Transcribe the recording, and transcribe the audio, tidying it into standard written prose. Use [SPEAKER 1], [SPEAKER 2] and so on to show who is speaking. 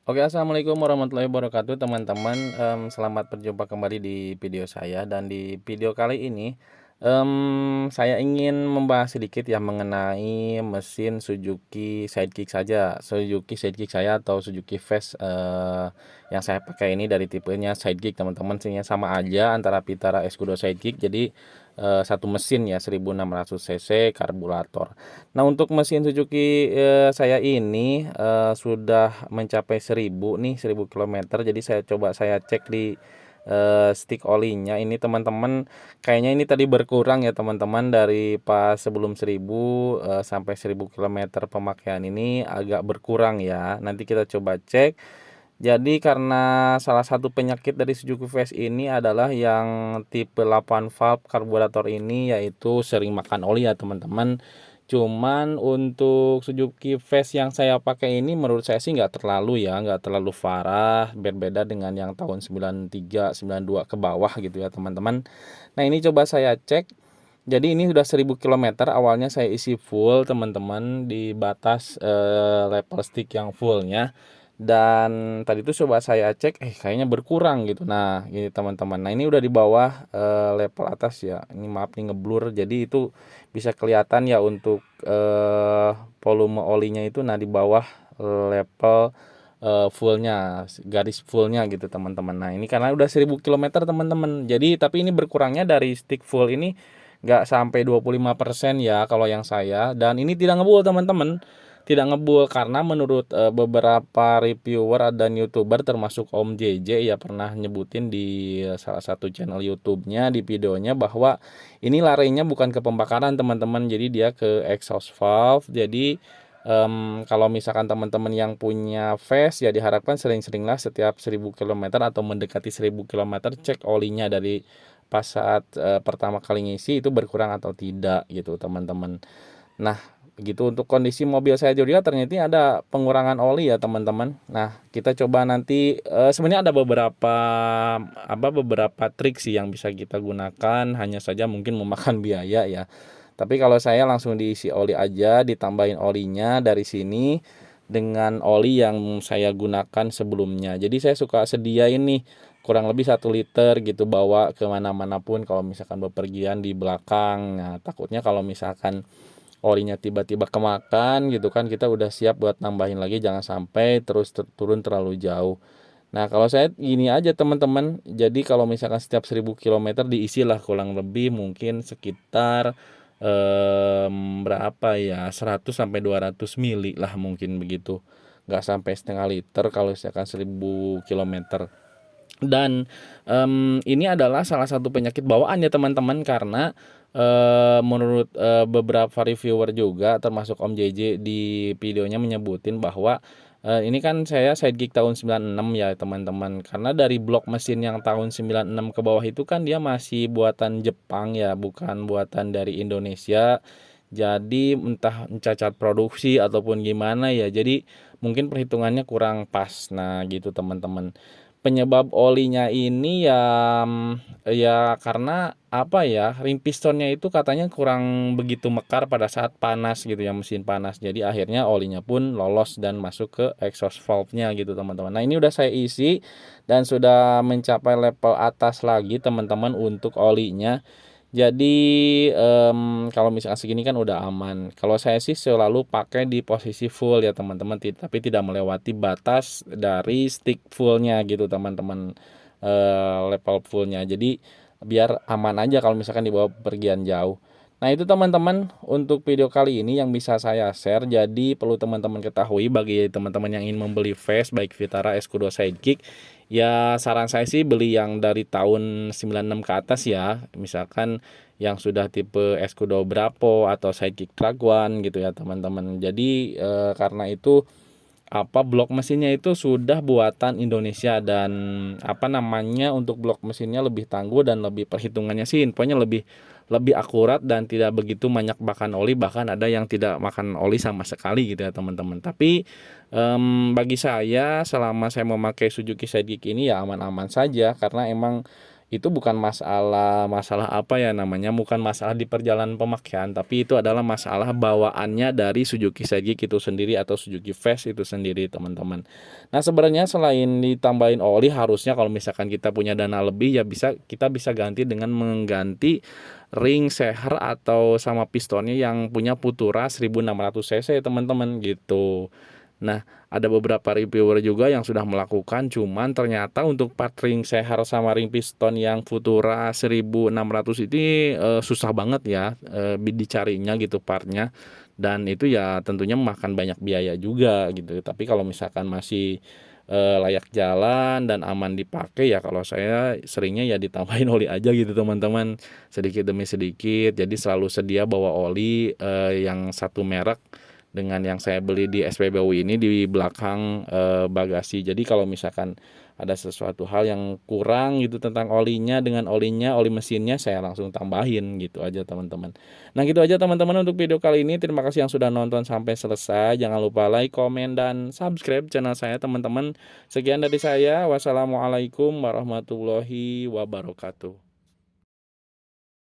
[SPEAKER 1] Oke, assalamualaikum warahmatullahi wabarakatuh, teman-teman. Selamat berjumpa kembali di video saya, dan di video kali ini saya ingin membahas sedikit ya mengenai mesin Suzuki Sidekick saja. Suzuki Sidekick saya atau Suzuki Fast yang saya pakai ini dari tipenya Sidekick, teman-teman. Sehingga sama aja antara Vitara Escudo Sidekick. Jadi satu mesin ya, 1600 cc karburator. Nah, untuk mesin Suzuki saya ini sudah mencapai 1000 nih, 1000 kilometer. Jadi saya coba saya cek di stick olinya ini, teman-teman. Kayaknya ini tadi berkurang ya, teman-teman, dari pas sebelum 1000 sampai 1000 kilometer pemakaian ini agak berkurang ya. Nanti kita coba cek. Jadi karena salah satu penyakit dari Suzuki Fast ini adalah yang tipe 8 valve karburator ini, yaitu sering makan oli ya, teman-teman. Cuman untuk Suzuki Fast yang saya pakai ini menurut saya sih nggak terlalu ya, nggak terlalu parah, berbeda dengan yang tahun 93, 92 ke bawah gitu ya, teman-teman. Nah, ini coba saya cek. Jadi ini sudah 1000 kilometer, awalnya saya isi full, teman-teman, di batas level stick yang fullnya. Dan tadi itu coba saya cek, kayaknya berkurang gitu. Nah, ini teman-teman. Nah, ini udah di bawah level atas ya. Ini maaf nih ngeblur. Jadi itu bisa kelihatan ya untuk volume olinya itu, nah, di bawah level fullnya, garis fullnya gitu, teman-teman. Nah, ini karena udah 1000 kilometer, teman-teman. Jadi tapi ini berkurangnya dari stick full ini nggak sampai 25% ya kalau yang saya. Dan ini tidak ngebul, teman-teman, tidak ngebul karena menurut beberapa reviewer dan youtuber termasuk Om JJ ya, pernah nyebutin di salah satu channel YouTube-nya, di videonya, bahwa ini larinya bukan ke pembakaran, teman-teman, jadi dia ke exhaust valve. Jadi kalau misalkan teman-teman yang punya Fast ya, diharapkan sering-seringlah setiap 1000 kilometer atau mendekati 1000 kilometer cek olinya dari pas saat pertama kali ngisi itu berkurang atau tidak gitu, teman-teman. Nah, begitu untuk kondisi mobil saya juga ternyata ada pengurangan oli ya, teman-teman. Nah, kita coba nanti sebenarnya ada beberapa trik sih yang bisa kita gunakan, hanya saja mungkin memakan biaya ya. Tapi kalau saya langsung diisi oli aja, ditambahin olinya dari sini dengan oli yang saya gunakan sebelumnya. Jadi saya suka sediain nih kurang lebih 1 liter gitu, bawa kemana-mana pun kalau misalkan bepergian di belakang. Nah, takutnya kalau misalkan olinya tiba-tiba kemakan gitu kan, kita udah siap buat nambahin lagi, jangan sampai terus turun terlalu jauh. Nah, kalau saya gini aja, teman-teman, jadi kalau misalkan setiap 1000 kilometer diisilah kurang lebih mungkin sekitar berapa ya, 100 sampai 200 mili lah mungkin begitu, nggak sampai setengah liter kalau misalkan 1000 kilometer. Dan ini adalah salah satu penyakit bawaan ya, teman-teman, karena menurut beberapa reviewer juga termasuk Om JJ di videonya menyebutin bahwa ini kan saya Sidekick tahun 96 ya, teman-teman. Karena dari blok mesin yang tahun 96 ke bawah itu kan dia masih buatan Jepang ya, bukan buatan dari Indonesia. Jadi entah cacat produksi ataupun gimana ya. Jadi mungkin perhitungannya kurang pas. Nah, gitu, teman-teman. Penyebab olinya ini ya, ya karena apa ya, ring pistonnya itu katanya kurang begitu mekar pada saat panas gitu ya, mesin panas. Jadi akhirnya olinya pun lolos dan masuk ke exhaust valve-nya gitu, teman-teman. Nah, ini udah saya isi dan sudah mencapai level atas lagi, teman-teman, untuk olinya. Jadi kalau misalkan segini kan udah aman. Kalau saya sih selalu pakai di posisi full ya, teman-teman, tapi tidak melewati batas dari stick fullnya gitu, teman-teman, level fullnya. Jadi biar aman aja kalau misalkan dibawa pergian jauh. Nah, itu, teman-teman, untuk video kali ini yang bisa saya share. Jadi perlu teman-teman ketahui, bagi teman-teman yang ingin membeli Fast baik Vitara, Escudo, Sidekick, ya saran saya sih beli yang dari tahun 96 ke atas ya. Misalkan yang sudah tipe Escudo Bravo atau Sidekick Traguan gitu ya, teman-teman. Jadi karena itu blok mesinnya itu sudah buatan Indonesia, dan untuk blok mesinnya lebih tangguh dan lebih, perhitungannya sih infonya lebih lebih akurat dan tidak begitu banyak makan oli, bahkan ada yang tidak makan oli sama sekali gitu ya, teman-teman. Tapi bagi saya selama saya memakai Suzuki Sidekick ini ya aman-aman saja, karena emang itu bukan masalah masalah apa ya namanya, bukan masalah di perjalanan pemakaian, tapi itu adalah masalah bawaannya dari Suzuki Shagic itu sendiri atau Suzuki Fast itu sendiri, teman-teman. Nah, sebenarnya selain ditambahin oli, harusnya kalau misalkan kita punya dana lebih ya kita bisa ganti dengan mengganti ring seher atau sama pistonnya yang punya Futura 1600 cc, teman-teman, gitu. Nah, ada beberapa reviewer juga yang sudah melakukan, cuman ternyata untuk part ring seher sama ring piston yang Futura 1600 ini susah banget ya dicarinya gitu partnya, dan itu ya tentunya memakan banyak biaya juga gitu. Tapi kalau misalkan masih layak jalan dan aman dipakai, ya kalau saya seringnya ya ditambahin oli aja gitu, teman-teman, sedikit demi sedikit. Jadi selalu sedia bawa oli yang satu merek dengan yang saya beli di SPBU ini di belakang bagasi. Jadi kalau misalkan ada sesuatu hal yang kurang gitu tentang olinya, dengan oli mesinnya saya langsung tambahin gitu aja, teman-teman. Nah, gitu aja teman-teman untuk video kali ini. Terima kasih yang sudah nonton sampai selesai. Jangan lupa like, komen, dan subscribe channel saya, teman-teman. Sekian dari saya. Wassalamualaikum warahmatullahi wabarakatuh.